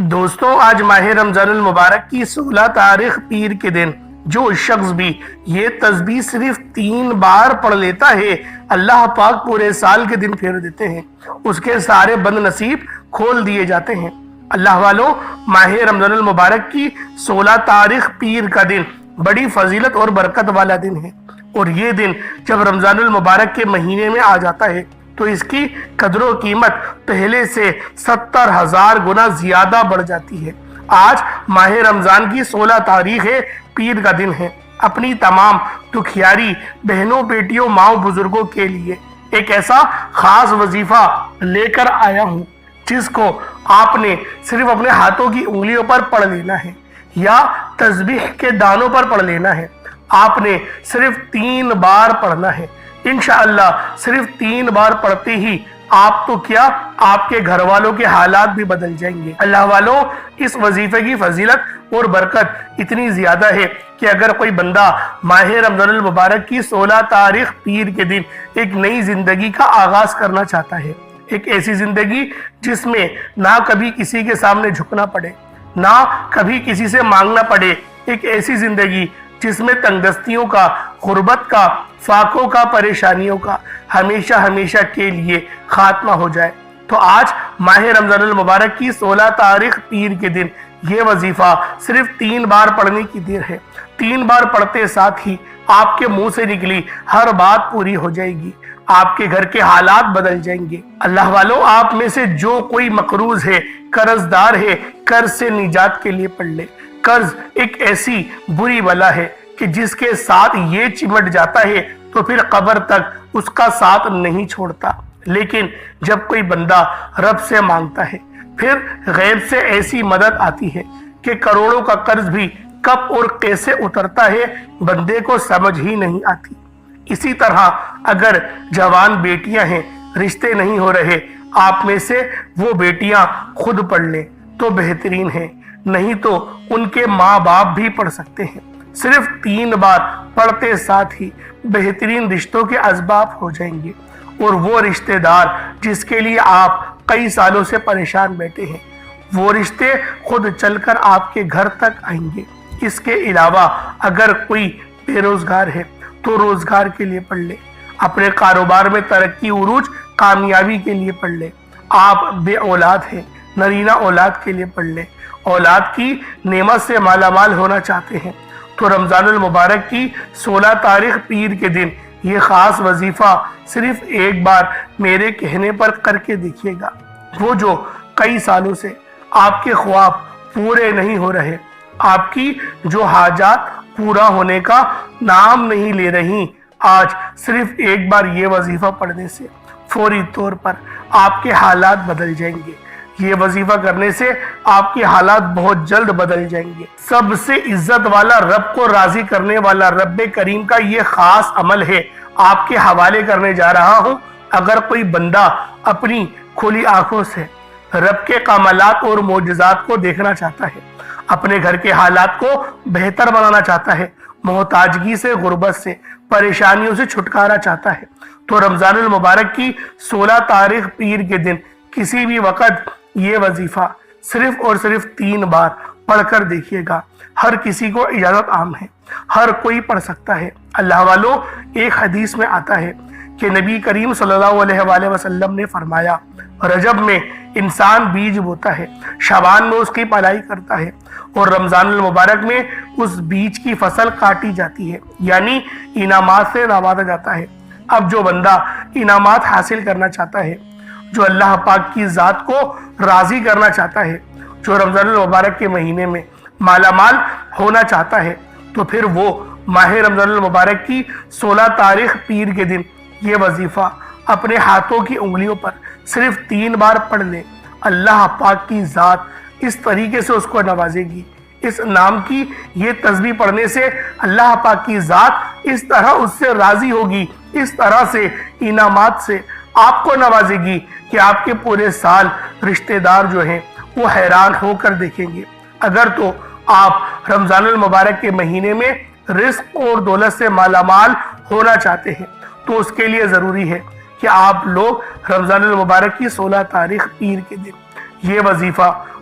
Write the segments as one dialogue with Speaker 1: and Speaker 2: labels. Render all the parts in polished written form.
Speaker 1: دوستوں، آج ماہ رمضان المبارک کی 16 تاریخ پیر کے دن جو شخص بھی یہ تسبیح صرف 3 بار پڑھ لیتا ہے، اللہ پاک پورے سال کے دن پھیر دیتے ہیں، اس کے سارے بد نصیب کھول دیے جاتے ہیں۔ اللہ والوں، ماہ رمضان المبارک کی 16 تاریخ پیر کا دن بڑی فضیلت اور برکت والا دن ہے، اور یہ دن جب رمضان المبارک کے مہینے میں آ جاتا ہے تو اس کی قدر و قیمت پہلے سے 70,000 گنا زیادہ بڑھ جاتی ہے۔ آج ماہ رمضان کی 16 تاریخ پیر کا دن ہے۔ اپنی تمام دکھیاری بہنوں، بیٹیوں، ماؤں، بزرگوں کے لیے ایک ایسا خاص وظیفہ لے کر آیا ہوں جس کو آپ نے صرف اپنے ہاتھوں کی انگلیوں پر پڑھ لینا ہے یا تسبیح کے دانوں پر پڑھ لینا ہے۔ آپ نے صرف 3 بار پڑھنا ہے۔ انشاءاللہ صرف 3 بار پڑھتے ہی آپ تو کیا، آپ کے گھر والوں کے حالات بھی بدل جائیں گے۔ اللہ والوں، اس وظیفے کی فضیلت اور برکت اتنی زیادہ ہے کہ اگر کوئی بندہ ماہ رمضان المبارک کی 16 تاریخ پیر کے دن ایک نئی زندگی کا آغاز کرنا چاہتا ہے، ایک ایسی زندگی جس میں نہ کبھی کسی کے سامنے جھکنا پڑے، نہ کبھی کسی سے مانگنا پڑے، ایک ایسی زندگی جس میں تنگدستیوں کا، غربت کا، فاقوں کا، پریشانیوں کا ہمیشہ ہمیشہ کے لیے خاتمہ ہو جائے، تو آج ماہ رمضان المبارک کی 16 تاریخ پیر کے دن یہ وظیفہ صرف 3 بار پڑھنے کی دیر ہے۔ 3 بار پڑھتے ساتھ ہی آپ کے منہ سے نکلی ہر بات پوری ہو جائے گی، آپ کے گھر کے حالات بدل جائیں گے۔ اللہ والوں، آپ میں سے جو کوئی مقروض ہے، قرض دار ہے، قرض سے نجات کے لیے پڑھ لے۔ قرض ایک ایسی بری بلا ہے کہ جس کے ساتھ یہ چمٹ جاتا ہے تو پھر قبر تک اس کا ساتھ نہیں چھوڑتا، لیکن جب کوئی بندہ رب سے مانگتا ہے، پھر غیب سے ایسی مدد آتی ہے کہ کروڑوں کا قرض بھی کب اور کیسے اترتا ہے بندے کو سمجھ ہی نہیں آتی۔ اسی طرح اگر جوان بیٹیاں ہیں، رشتے نہیں ہو رہے، آپ میں سے وہ بیٹیاں خود پڑھ لیں تو بہترین ہے، نہیں تو ان کے ماں باپ بھی پڑھ سکتے ہیں۔ صرف 3 بار پڑھتے ساتھ ہی بہترین رشتوں کے اسباب ہو جائیں گے، اور وہ رشتہ دار جس کے لیے آپ کئی سالوں سے پریشان بیٹھے ہیں، وہ رشتے خود چل کر آپ کے گھر تک آئیں گے۔ اس کے علاوہ اگر کوئی بے روزگار ہے تو روزگار کے لیے پڑھ لے، اپنے کاروبار میں ترقی، عروج، کامیابی کے لیے پڑھ لے۔ آپ بے اولاد ہیں، نرینہ اولاد کے لیے پڑھ لے، اولاد کی نعمت سے مالا مال ہونا چاہتے ہیں تو رمضان المبارک کی 16 تاریخ پیر کے دن یہ خاص وظیفہ صرف 1 بار میرے کہنے پر کر کے دیکھیے گا۔ وہ جو کئی سالوں سے آپ کے خواب پورے نہیں ہو رہے، آپ کی جو حاجات پورا ہونے کا نام نہیں لے رہی، آج صرف 1 بار یہ وظیفہ پڑھنے سے فوری طور پر آپ کے حالات بدل جائیں گے۔ یہ وظیفہ کرنے سے آپ کے حالات بہت جلد بدل جائیں گے۔ سب سے عزت والا، رب کو راضی کرنے والا رب کریم کا یہ خاص عمل ہے، آپ کے حوالے کرنے جا رہا ہوں۔ اگر کوئی بندہ اپنی کھلی آنکھوں سے رب کے کمالات اور معجزات کو دیکھنا چاہتا ہے، اپنے گھر کے حالات کو بہتر بنانا چاہتا ہے، محتاجگی سے، غربت سے، پریشانیوں سے چھٹکارا چاہتا ہے، تو رمضان المبارک کی 16 تاریخ پیر کے دن کسی بھی وقت یہ وظیفہ صرف اور صرف 3 بار پڑھ کر دیکھیے گا۔ ہر کسی کو اجازت عام ہے، ہر کوئی پڑھ سکتا ہے۔ اللہ والوں، ایک حدیث میں آتا ہے کہ نبی کریم صلی اللہ علیہ وآلہ وسلم نے فرمایا، رجب میں انسان بیج بوتا ہے، شعبان میں اس کی پلائی کرتا ہے، اور رمضان المبارک میں اس بیج کی فصل کاٹی جاتی ہے، یعنی انعامات سے نوازا جاتا ہے۔ اب جو بندہ انعامات حاصل کرنا چاہتا ہے، جو اللہ پاک کی ذات کو راضی کرنا چاہتا ہے، جو رمضان المبارک کے مہینے میں مالا مال ہونا چاہتا ہے، تو پھر وہ ماہ رمضان المبارک کی 16 تاریخ پیر کے دن یہ وظیفہ اپنے ہاتھوں کی انگلیوں پر صرف 3 بار پڑھ لے۔ اللہ پاک کی ذات اس طریقے سے اس کو نوازے گی، اس نام کی یہ تسبیح پڑھنے سے اللہ پاک کی ذات اس طرح اس سے راضی ہوگی، اس طرح سے انعامات سے آپ کو نوازے گی کہ آپ کے پورے سال رشتہ دار جو ہیں وہ حیران ہو کر دیکھیں گے۔ اگر تو آپ رمضان المبارک کے مہینے میں رزق اور دولت سے مالا مال ہونا چاہتے ہیں تو اس کے لیے ضروری ہے کہ آپ لوگ رمضان المبارک کی 16 تاریخ پیر کے دن یہ وظیفہ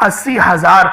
Speaker 1: 80,000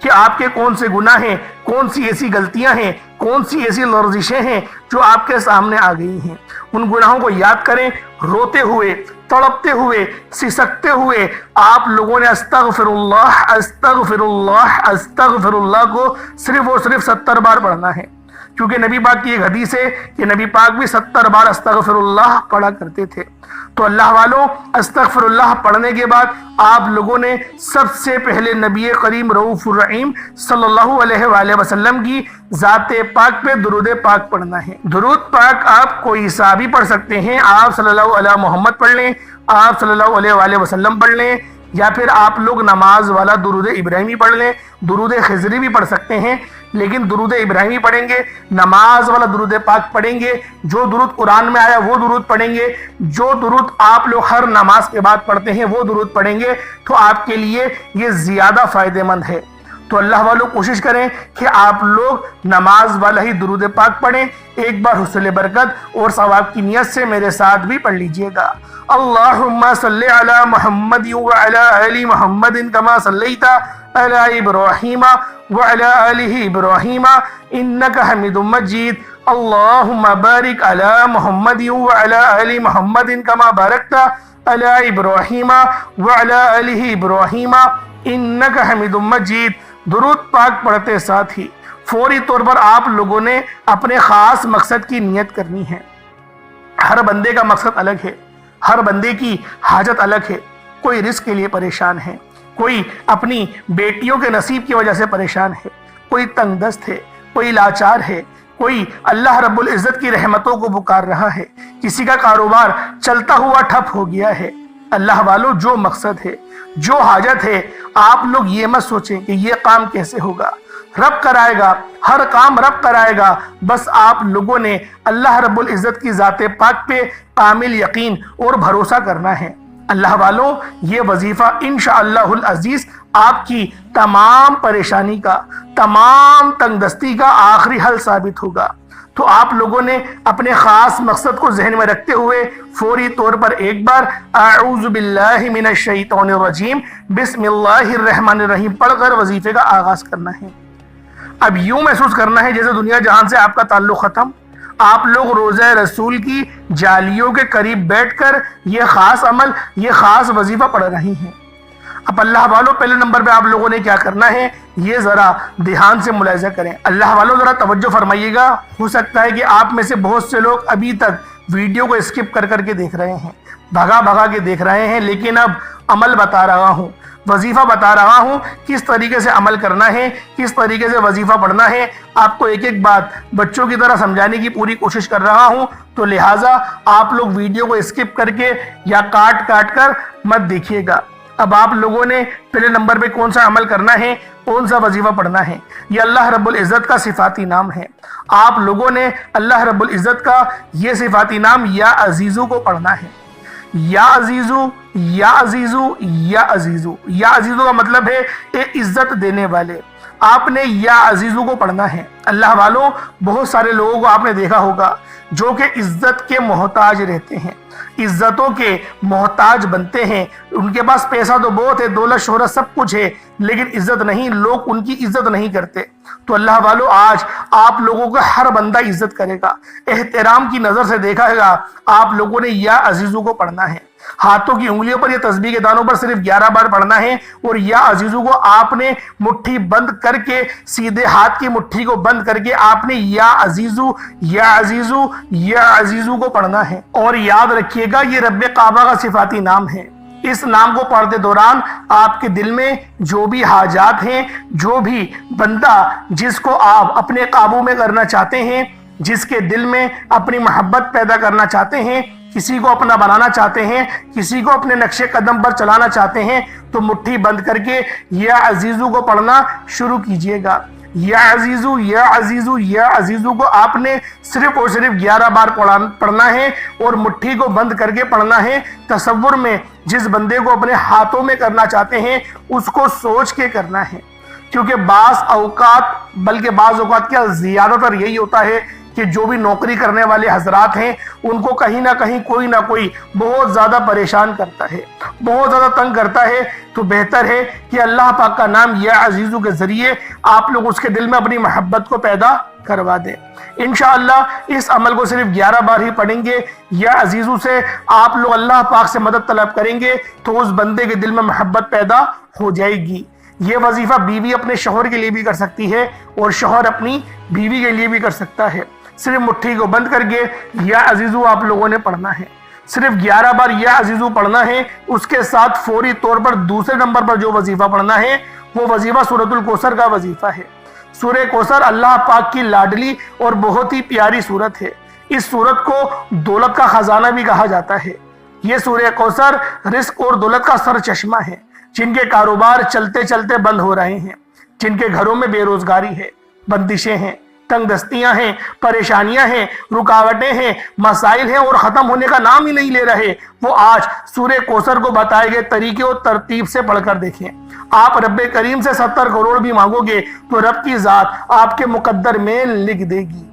Speaker 1: کہ آپ کے کون سے گناہ ہیں، کون سی ایسی غلطیاں ہیں، کون سی ایسی لرزشیں ہیں جو آپ کے سامنے آ گئی ہیں۔ ان گناہوں کو یاد کریں، روتے ہوئے، تڑپتے ہوئے، سسکتے ہوئے آپ لوگوں نے استغفر اللہ استغفر اللہ استغفر اللہ کو صرف اور صرف 70 بار پڑھنا ہے، کیونکہ نبی پاک کی ایک حدیث ہے کہ نبی پاک بھی 70 بار استغفر اللہ پڑھا کرتے تھے۔ تو اللہ والوں، استغفر اللہ پڑھنے کے بعد آپ لوگوں نے سب سے پہلے نبی کریم رؤوف الرحیم صلی اللہ علیہ وآلہ وسلم کی ذات پاک پہ درود پاک پڑھنا ہے۔ درود پاک آپ کوئی سا بھی پڑھ سکتے ہیں، آپ صلی اللہ علیہ محمد پڑھ لیں، آپ صلی اللہ علیہ وآلہ وسلم پڑھ لیں، یا پھر آپ لوگ نماز والا درود ابراہیمی پڑھ لیں، درود خضری بھی پڑھ سکتے ہیں، لیکن درود ابراہیمی پڑھیں گے، نماز والا درود پاک پڑھیں گے، جو درود قرآن میں آیا وہ درود پڑھیں گے، جو درود آپ لوگ ہر نماز کے بعد پڑھتے ہیں وہ درود پڑھیں گے، تو آپ کے لیے یہ زیادہ فائدہ مند ہے۔ تو اللہ والوں کوشش کریں کہ آپ لوگ نماز والا ہی درود پاک پڑھیں۔ ایک بار حصول برکت اور ثواب کی نیت سے میرے ساتھ بھی پڑھ لیجئے گا۔ اللہم صلی علی محمد وعلی آل محمد کما صلیت علی ابراہیم وعلی آل ابراہیم انک حمید مجید۔ اللہم بارک علی محمد وعلی آل محمد کما بارکت علی ابراہیم وعلی آل ابراہیم انک حمید مجید۔ درود پاک پڑھتے ساتھ ہی فوری طور پر آپ لوگوں نے اپنے خاص مقصد کی نیت کرنی ہے۔ ہر بندے کا مقصد الگ ہے، ہر بندے کی حاجت الگ ہے۔ کوئی رزق کے لیے پریشان ہے، کوئی اپنی بیٹیوں کے نصیب کی وجہ سے پریشان ہے، کوئی تنگ دست ہے، کوئی لاچار ہے، کوئی اللہ رب العزت کی رحمتوں کو پکار رہا ہے، کسی کا کاروبار چلتا ہوا ٹھپ ہو گیا ہے۔ اللہ والوں، جو مقصد ہے، جو حاجت ہے، آپ لوگ یہ مت سوچیں کہ یہ کام کیسے ہوگا، رب کرائے گا، ہر کام رب کرائے گا۔ بس آپ لوگوں نے اللہ رب العزت کی ذات پاک پہ کامل یقین اور بھروسہ کرنا ہے۔ اللہ والوں، یہ وظیفہ انشاءاللہ العزیز آپ کی تمام پریشانی کا، تمام تنگ دستی کا آخری حل ثابت ہوگا۔ تو آپ لوگوں نے اپنے خاص مقصد کو ذہن میں رکھتے ہوئے فوری طور پر ایک بار اعوذ باللہ من الشیطان الرجیم بسم اللہ الرحمن الرحیم پڑھ کر وظیفے کا آغاز کرنا ہے۔ اب یوں محسوس کرنا ہے جیسے دنیا جہان سے آپ کا تعلق ختم، آپ لوگ روضہ رسول کی جالیوں کے قریب بیٹھ کر یہ خاص عمل، یہ خاص وظیفہ پڑھ رہی ہیں۔ اب اللہ والوں، پہلے نمبر پہ آپ لوگوں نے کیا کرنا ہے، یہ ذرا دھیان سے ملاحظہ کریں۔ اللہ والوں ذرا توجہ فرمائیے گا۔ ہو سکتا ہے کہ آپ میں سے بہت سے لوگ ابھی تک ویڈیو کو اسکپ کر کر کے دیکھ رہے ہیں، بھگا بھگا کے دیکھ رہے ہیں، لیکن اب عمل بتا رہا ہوں، وظیفہ بتا رہا ہوں، کس طریقے سے عمل کرنا ہے، کس طریقے سے وظیفہ پڑھنا ہے۔ آپ کو ایک ایک بات بچوں کی طرح سمجھانے کی پوری کوشش کر رہا ہوں، تو لہٰذا آپ لوگ ویڈیو کو اسکپ کر کے یا کاٹ کاٹ کر مت دیکھیے گا۔ اب آپ لوگوں نے پہلے نمبر پہ کون سا عمل کرنا ہے، کون سا وظیفہ پڑھنا ہے، یہ اللہ رب العزت کا صفاتی نام ہے۔ آپ لوگوں نے اللہ رب العزت کا یہ صفاتی نام یا عزیزو کو پڑھنا ہے۔ یا عزیزو، یا عزیزو، یا عزیزو۔ یا عزیزو کا مطلب ہے اے عزت دینے والے۔ آپ نے یا عزیزو کو پڑھنا ہے۔ اللہ والوں، بہت سارے لوگوں کو آپ نے دیکھا ہوگا جو کہ عزت کے محتاج رہتے ہیں، عزتوں کے محتاج بنتے ہیں۔ ان کے پاس پیسہ تو بہت ہے، دولت شہرت سب کچھ ہے، لیکن عزت نہیں، لوگ ان کی عزت نہیں کرتے۔ تو اللہ والوں، آج آپ لوگوں کا ہر بندہ عزت کرے گا، احترام کی نظر سے دیکھا گا۔ آپ لوگوں نے یا عزیزو کو پڑھنا ہے۔ ہاتھوں کی انگلیوں پر یا تسبیح کے دانوں پر صرف 11 بار پڑھنا ہے، اور یا عزیزو کو آپ نے مٹھی بند کر کے، سیدھے ہاتھ کی مٹھی کو بند کر کے آپ نے یا عزیزو، یا عزیزو، یا عزیزو کو پڑھنا ہے۔ اور یاد رکھیے گا، یہ رب کعبہ کا صفاتی نام ہے۔ اس نام کو پڑھتے دوران آپ کے دل میں جو بھی حاجات ہیں، جو بھی بندہ جس کو آپ اپنے قابو میں کرنا چاہتے ہیں، جس کے دل میں اپنی محبت پیدا کرنا چاہتے ہیں، کسی کو اپنا بنانا چاہتے ہیں، کسی کو اپنے نقش قدم پر چلانا چاہتے ہیں، تو مٹھی بند کر کے یا عزیزو کو پڑھنا شروع کیجئے گا۔ یا عزیزو، یا عزیزو، یا عزیزو کو آپ نے صرف اور صرف 11 بار پڑھنا ہے، اور مٹھی کو بند کر کے پڑھنا ہے۔ تصور میں جس بندے کو اپنے ہاتھوں میں کرنا چاہتے ہیں، اس کو سوچ کے کرنا ہے، کیونکہ بعض اوقات، بلکہ بعض اوقات کیا زیادہ تر یہی ہوتا ہے کہ جو بھی نوکری کرنے والے حضرات ہیں ان کو کہیں نہ کہیں کوئی نہ کوئی بہت زیادہ پریشان کرتا ہے، بہت زیادہ تنگ کرتا ہے، تو بہتر ہے کہ اللہ پاک کا نام یا عزیزو کے ذریعے آپ لوگ اس کے دل میں اپنی محبت کو پیدا کروا دیں۔ انشاءاللہ اس عمل کو صرف 11 بار ہی پڑھیں گے، یا عزیزو سے آپ لوگ اللہ پاک سے مدد طلب کریں گے تو اس بندے کے دل میں محبت پیدا ہو جائے گی۔ یہ وظیفہ بیوی اپنے شوہر کے لیے بھی کر سکتی ہے اور شوہر اپنی بیوی کے لیے بھی کر سکتا ہے۔ صرف مٹھی کو بند کر کے یا عزیزو آپ لوگوں نے پڑھنا ہے، صرف 11 بار یا عزیزو پڑھنا ہے۔ اس کے ساتھ فوری طور پر دوسرے نمبر پر جو وظیفہ پڑھنا ہے وہ وظیفہ سورۃ الکوثر کا وظیفہ ہے۔ سورہ کوثر اللہ پاک کی لاڈلی اور بہت ہی پیاری سورت ہے۔ اس سورت کو دولت کا خزانہ بھی کہا جاتا ہے۔ یہ سورہ کوثر رزق اور دولت کا سر چشمہ ہے، جن کے کاروبار چلتے چلتے بند ہو رہے ہیں، جن کے گھروں میں بے روزگاری ہے، بندشیں ہیں، تنگ دستیاں ہیں، پریشانیاں ہیں، رکاوٹیں ہیں، مسائل ہیں اور ختم ہونے کا نام ہی نہیں لے رہے، وہ آج سورہ کوثر کو بتائے گئے طریقے اور ترتیب سے پڑھ کر دیکھیں۔ آپ رب کریم سے 70 کروڑ بھی مانگو گے تو رب کی ذات آپ کے مقدر میں لکھ دے گی۔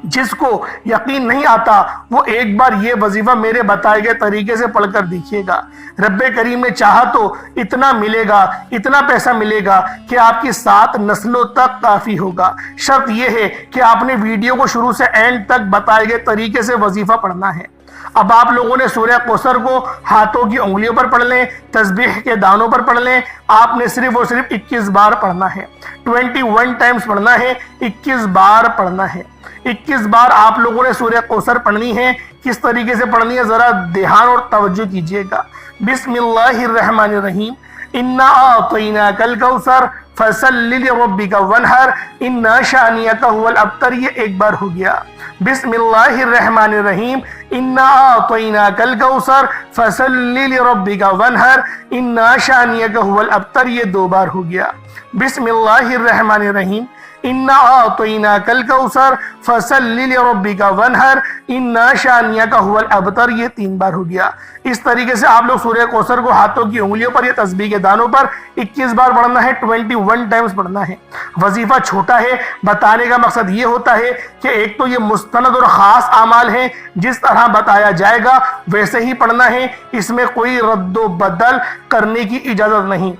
Speaker 1: جس کو یقین نہیں آتا وہ ایک بار یہ وظیفہ میرے بتائے گئے طریقے سے پڑھ کر دیکھیے گا، رب کریم نے چاہا تو اتنا ملے گا، اتنا پیسہ ملے گا کہ آپ کی 7 نسلوں تک کافی ہوگا۔ شرط یہ ہے کہ آپ نے ویڈیو کو شروع سے اینڈ تک بتائے گئے طریقے سے وظیفہ پڑھنا ہے۔ اب آپ لوگوں نے سورہ کوثر کو ہاتھوں کی انگلیوں پر پڑھ لیں، تسبیح کے دانوں پر پڑھ لیں۔ آپ نے صرف اور صرف 21 بار پڑھنا ہے، 21 ٹائمز پڑھنا ہے، 21 بار پڑھنا ہے۔ 21 بار آپ لوگوں نے سورہ کوثر پڑھنی ہے۔ کس طریقے سے پڑھنی ہے ذرا دھیان اور توجہ کیجئے گا۔ بسم اللہ الرحمن الرحیم، انا اعطیناک الکوثر فصلی لربک وانحر انا شانئک هو الابتر۔ یہ ایک بار ہو گیا۔ بسم اللہ الرحمن الرحیم، انا اعطیناک الکوثر فصلی لربک وانحر انا شانئک هو الابتر۔ یہ 2 بار ہو گیا۔ بسم اللہ الرحمن الرحیم، انا اعطیناک الکوثر فصلی لربک وانحر انا شانئک هو الابتر۔ یہ 3 بار ہو گیا۔ اس طریقے سے آپ لوگ سورہ کوثر کو ہاتھوں کی انگلیوں پر یا تسبیح کے دانوں پر 21 بار پڑھنا ہے، 21 ٹائمز پڑھنا ہے۔ وظیفہ چھوٹا ہے، بتانے کا مقصد یہ ہوتا ہے کہ ایک تو یہ مستند اور خاص اعمال ہیں، جس طرح بتایا جائے گا ویسے ہی پڑھنا ہے، اس میں کوئی رد و بدل کرنے کی اجازت نہیں۔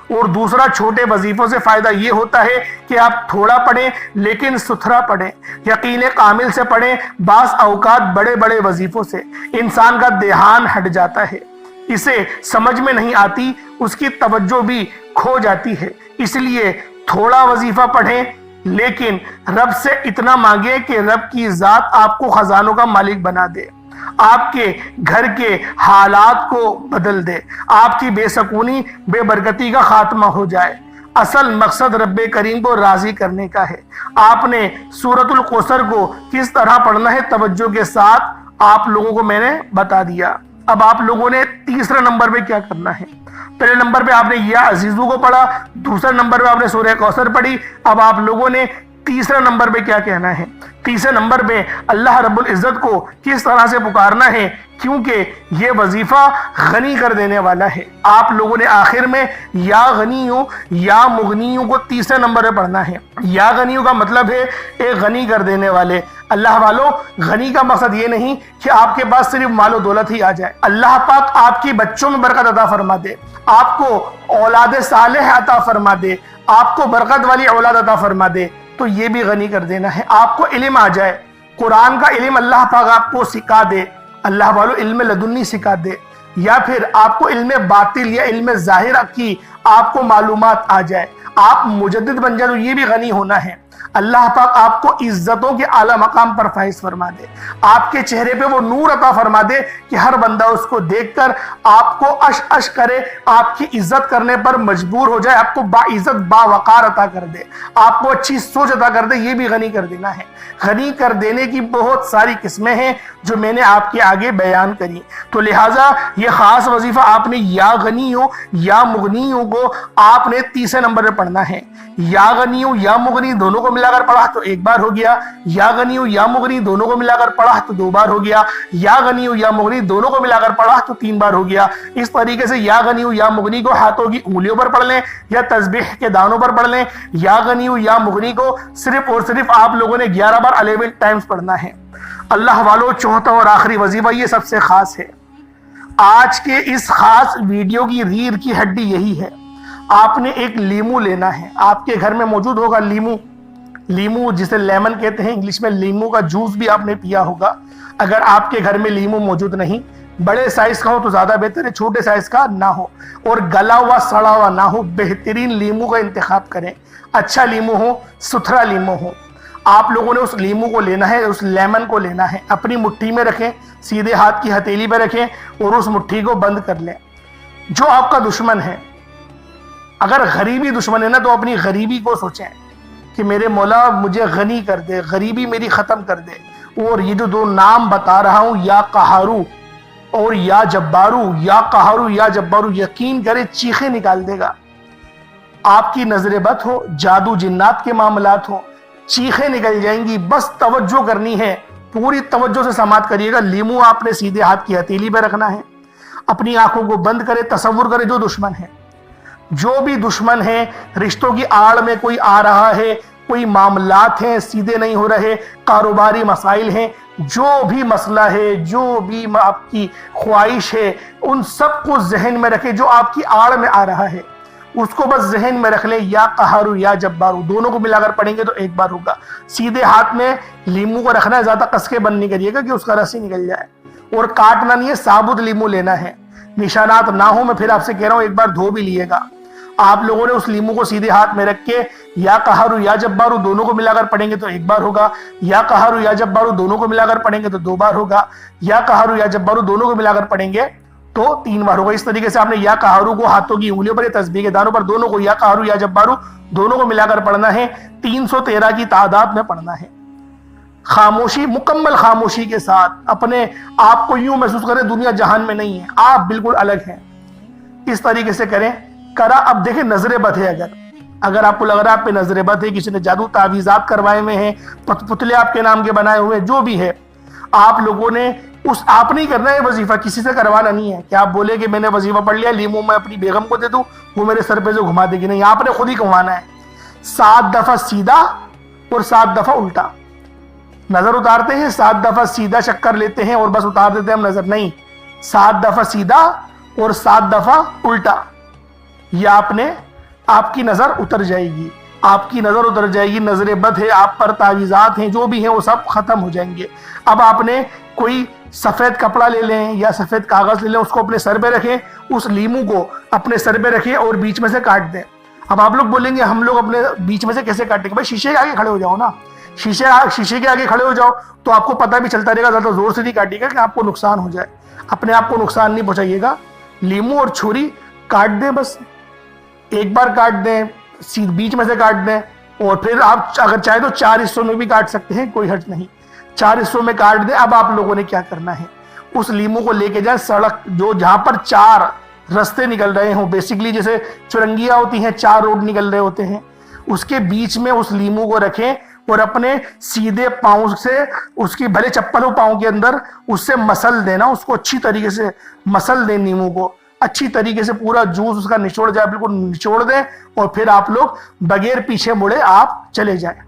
Speaker 1: اور دوسرا چھوٹے وظیفوں سے فائدہ یہ ہوتا ہے کہ آپ تھوڑا پڑھیں لیکن ستھرا پڑھیں، یقین کامل سے پڑھیں۔ بعض اوقات بڑے بڑے وظیفوں سے انسان کا دھیان ہٹ جاتا ہے، اسے سمجھ میں نہیں آتی، اس کی توجہ بھی کھو جاتی ہے۔ اس لیے تھوڑا وظیفہ پڑھیں لیکن رب سے اتنا مانگیں کہ رب کی ذات آپ کو خزانوں کا مالک بنا دے، آپ کے گھر کے حالات کو بدل دے، آپ کی بے سکونی بے برکتی کا خاتمہ ہو جائے۔ اصل مقصد رب کریم کو راضی کرنے کا ہے۔ آپ نے سورۃ الکوثر کو کس طرح پڑھنا ہے توجہ کے ساتھ آپ لوگوں کو میں نے بتا دیا۔ اب آپ لوگوں نے تیسرے نمبر پہ کیا کرنا ہے؟ پہلے نمبر پہ آپ نے یا عزیزو کو پڑھا، دوسرے نمبر پہ آپ نے سورہ کوثر پڑھی۔ اب آپ لوگوں نے تیسرے نمبر پہ کیا کہنا ہے؟ تیسرے نمبر پہ اللہ رب العزت کو کس طرح سے پکارنا ہے، کیونکہ یہ وظیفہ غنی کر دینے والا ہے۔ آپ لوگوں نے آخر میں یا غنیوں یا مغنیوں کو تیسرے نمبر پہ پڑھنا ہے۔ یا غنیوں کا مطلب ہے ایک غنی کر دینے والے۔ اللہ والوں، غنی کا مقصد یہ نہیں کہ آپ کے پاس صرف مال و دولت ہی آ جائے۔ اللہ پاک آپ کی بچوں میں برکت عطا فرما دے، آپ کو اولاد صالح عطا فرما دے، آپ کو برکت والی اولاد عطا فرما دے، تو یہ بھی غنی کر دینا ہے۔ آپ کو علم آ جائے، قرآن کا علم اللہ پاک آپ کو سکھا دے، اللہ والو علم لدنی سکھا دے، یا پھر آپ کو علم باطل یا علم ظاہر کی آپ کو معلومات آ جائے، آپ مجدد بن جائے، تو یہ بھی غنی ہونا ہے۔ اللہ پاک آپ کو عزتوں کے اعلیٰ مقام پر فائز فرما دے، آپ کے چہرے پہ وہ نور عطا فرما دے کہ ہر بندہ اس کو دیکھ کر آپ کو اش اش کرے، آپ کی عزت کرنے پر مجبور ہو جائے، آپ کو باعزت باوقار عطا کر دے، آپ کو اچھی سوچ عطا کر دے۔ یہ بھی غنی کر دینا ہے۔ غنی کر دینے کی بہت ساری قسمیں ہیں جو میں نے آپ کے آگے بیان کری، تو لہٰذا یہ خاص وظیفہ آپ نے یا غنیوں یا مغنیوں کو آپ نے تیسرے نمبر پہ پڑھنا ہے۔ یا غنیوں یا مغنی دونوں کو ملا کر پڑھا تو ایک بار ہو گیا، یا غنی یا مغنی دونوں کو ملا کر پڑھا تو 2 بار ہو گیا، یا غنی یا مغنی دونوں کو ملا کر پڑھا تو 3 بار ہو گیا۔ اس طریقے سے یا غنی یا مغنی کو ہاتھوں کی انگلیوں پر پڑھ لیں یا تسبیح کے دانوں پر پڑھ لیں، یا غنی یا مغنی کو صرف اور صرف آپ لوگوں نے 11 بار 11 ٹائمز پڑھنا ہے۔ اللہ والو، چوتھا اور آخری وظیفہ یہ سب سے خاص ہے۔ آج کے اس خاص ویڈیو کی ریڑھ کی ہڈی یہی ہے۔ آپ نے ایک لیمو لینا ہے، آپ کے گھر میں موجود ہوگا لیمو جسے لیمن کہتے ہیں انگلش میں، لیمو کا جوس بھی آپ نے پیا ہوگا۔ اگر آپ کے گھر میں لیمو موجود نہیں، بڑے سائز کا ہو تو زیادہ بہتر ہے، چھوٹے سائز کا نہ ہو اور گلا ہوا سڑا ہوا نہ ہو، بہترین لیمو کا انتخاب کریں، اچھا لیمو ہو، ستھرا لیمو ہو۔ آپ لوگوں نے اس لیمو کو لینا ہے، اس لیمن کو لینا ہے، اپنی مٹھی میں رکھیں، سیدھے ہاتھ کی ہتھیلی پہ رکھیں اور اس مٹھی کو بند کر لیں۔ جو آپ کا دشمن ہے، اگر غریبی دشمن ہے نا، تو اپنی غریبی کو سوچیں کہ میرے مولا مجھے غنی کر دے، غریبی میری ختم کر دے۔ اور یہ جو 2 نام بتا رہا ہوں، یا قہارو اور یا جبارو، یا قہارو یا جبارو، یقین کرے چیخیں نکال دے گا۔ آپ کی نظر بد ہو، جادو جنات کے معاملات ہو، چیخیں نکل جائیں گی۔ بس توجہ کرنی ہے، پوری توجہ سے سماعت کریے گا۔ لیمو آپ نے سیدھے ہاتھ کی ہتھیلی پہ رکھنا ہے، اپنی آنکھوں کو بند کرے، تصور کرے جو بھی دشمن ہے، رشتوں کی آڑ میں کوئی آ رہا ہے، کوئی معاملات ہیں سیدھے نہیں ہو رہے، کاروباری مسائل ہیں، جو بھی مسئلہ ہے، جو بھی آپ کی خواہش ہے، ان سب کو ذہن میں رکھے۔ جو آپ کی آڑ میں آ رہا ہے اس کو بس ذہن میں رکھ لیں، یا قہارو یا جبارو دونوں کو ملا کر پڑھیں گے تو ایک بار ہوگا۔ سیدھے ہاتھ میں لیمو کو رکھنا ہے، زیادہ کس کے بند نہیں کریے گا کہ اس کا رس ہی نکل جائے، اور کاٹنا نہیں ہے، ثابت لیمو لینا ہے، نشانات نہ ہو۔ میں پھر آپ سے کہہ رہا ہوں ایک بار دھو بھی لیے گا۔ آپ لوگوں نے اس لیمو کو سیدھے ہاتھ میں رکھ کے یا قہارو یا جبارو دونوں کو ملا کر پڑھیں گے تو ایک بار ہوگا، یا قہارو یا جبارو دونوں کو ملا کر پڑھیں گے تو 2 بار ہوگا، یا قہارو یا جبارو دونوں کو ملا کر پڑھیں گے تو 3 بار ہوگا۔ اس طریقے سے آپ نے یا قہارو کو ہاتھوں کی انگلیوں پر یا تسبیح کے دانوں پر دونوں کو، یا قہارو یا جبارو دونوں کو ملا کر پڑھنا ہے، 313 کی تعداد میں پڑھنا ہے۔ خاموشی، مکمل خاموشی کے ساتھ اپنے آپ کو یوں محسوس کریں دنیا جہان میں نہیں ہے، آپ بالکل الگ ہیں۔ اس طریقے سے کریں۔ اب دیکھیں نظر بد ہے، اگر آپ کو لگ رہا ہے آپ پہ نظر بد ہے، کسی نے جادو تعویذات کروائے ہوئے ہیں، پتلے آپ کے نام کے بنائے ہوئے ہیں، جو بھی ہے، آپ لوگوں نے آپ نہیں کرنا ہے وظیفہ، کسی سے کروانا نہیں ہے کہ آپ بولے کہ میں نے وظیفہ پڑھ لیا، لیمو میں اپنی بیگم کو دے دوں وہ میرے سر پہ سے گھما دے گی، نہیں، آپ نے خود ہی گھمانا ہے۔ 7 دفعہ سیدھا اور 7 دفعہ الٹا نظر اتارتے ہیں، 7 دفعہ سیدھا چکر لیتے ہیں اور بس اتار دیتے ہیں ہم نظر، نہیں، 7 دفعہ سیدھا اور 7 دفعہ الٹا، یہ آپ کی نظر اتر جائے گی، آپ کی نظر اتر جائے گی۔ نظر بد ہے آپ پر، تعویذات ہیں جو بھی ہیں وہ سب ختم ہو جائیں گے۔ اب آپ نے کوئی سفید کپڑا لے لیں یا سفید کاغذ لے لیں، اس کو اپنے سر پہ رکھیں، اس لیمو کو اپنے سر پہ رکھیں اور بیچ میں سے کاٹ دیں۔ اب آپ لوگ بولیں گے ہم لوگ اپنے بیچ میں سے کیسے کاٹیں گے؟ بھائی شیشے کے آگے کھڑے ہو جاؤ نا، شیشے کے آگے کھڑے ہو جاؤ تو آپ کو پتہ بھی چلتا رہے گا، زیادہ زور سے نہیں کاٹیے گا کہ آپ کو نقصان ہو جائے، اپنے آپ کو نقصان نہیں پہنچائیے گا۔ لیمو اور چھری کاٹ دیں، بس ایک بار کاٹ دیں، بیچ میں سے کاٹ دیں، اور پھر آپ اگر چاہے تو 4 حصوں میں بھی کاٹ سکتے ہیں، کوئی حرج نہیں، 4 حصوں میں کاٹ دیں۔ اب آپ لوگوں نے کیا کرنا ہے، اس لیمو کو لے کے جائیں سڑک جہاں پر 4 رستے نکل رہے ہوں، بیسیکلی جیسے چرنگیاں ہوتی ہیں، 4 روڈ نکل رہے ہوتے ہیں، اس کے بیچ میں اس لیمو کو رکھیں اور اپنے سیدھے پاؤں سے اس کی بھلے چپل ہو پاؤں کے اندر، اس سے مسل دینا، اس کو اچھی طریقے سے مسل دیں، لیمو کو اچھی طریقے سے پورا جوس اس کا نچوڑ جائے، بالکل نچوڑ دیں، اور پھر آپ لوگ بغیر پیچھے مڑے آپ چلے جائیں۔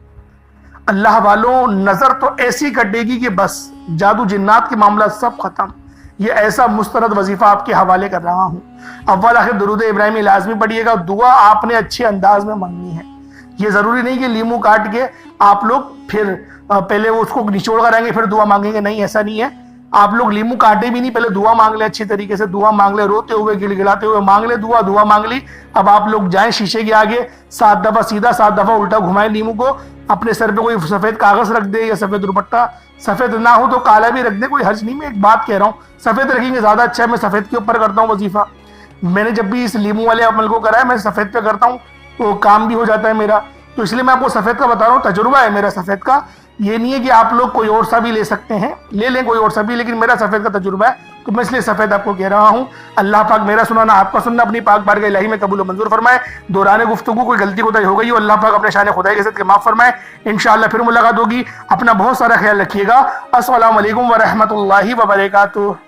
Speaker 1: اللہ والوں، نظر تو ایسی کٹے گی کہ بس جادو جنات کے معاملات سب ختم۔ یہ ایسا مستند وظیفہ آپ کے حوالے کر رہا ہوں۔ اول آخر درود ابراہیمی لازمی پڑھیے گا، دعا آپ نے اچھے انداز میں مانگنی ہے۔ یہ ضروری نہیں کہ لیمو کاٹ کے آپ لوگ پھر پہلے اس کو نچوڑ کر آئیں گے پھر دعا مانگیں گے، نہیں، ایسا نہیں ہے۔ آپ لوگ لیمو کاٹے بھی نہیں، پہلے دعا مانگ لیں، اچھی طریقے سے دعا مانگ لیں، روتے ہوئے گڑ گڑاتے ہوئے مانگ لیں دعا مانگ لی۔ اب آپ لوگ جائیں شیشے کے آگے، 7 دفعہ سیدھا 7 دفعہ الٹا گھمائیں لیمو کو، اپنے سر پہ کوئی سفید کاغذ رکھ دیں یا سفید دوپٹہ، سفید نہ ہو تو کالا بھی رکھ دیں، کوئی حرج نہیں۔ میں ایک بات کہہ رہا ہوں، سفید رکھیں گے زیادہ اچھا ہے، میں سفید کے اوپر کرتا ہوں وظیفہ، میں نے جب بھی اس لیمو والے عمل کو کرا ہے میں سفید پہ کرتا ہوں، تو کام بھی ہو جاتا ہے میرا، تو اس لیے میں آپ کو سفید کا بتا رہا ہوں، تجربہ ہے میرا سفید کا، یہ نہیں ہے کہ آپ لوگ کوئی اور سا بھی لے سکتے ہیں، لے لیں کوئی اور سا بھی، لیکن میرا سفید کا تجربہ ہے، تو میں اس لیے سفید آپ کو کہہ رہا ہوں، اللہ پاک میرا سنانا آپ کا سننا اپنی پاک بارگاہ الہی میں قبول و منظور فرمائے۔ دوران گفتگو کوئی غلطی کوتاہی ہو گئی ہو، اللہ پاک اپنے شان خدائی کے ساتھ معاف فرمائے۔ انشاءاللہ پھر ملاقات ہوگی، اپنا بہت سارا خیال رکھیے گا۔ السلام علیکم ورحمۃ اللہ وبرکاتہ۔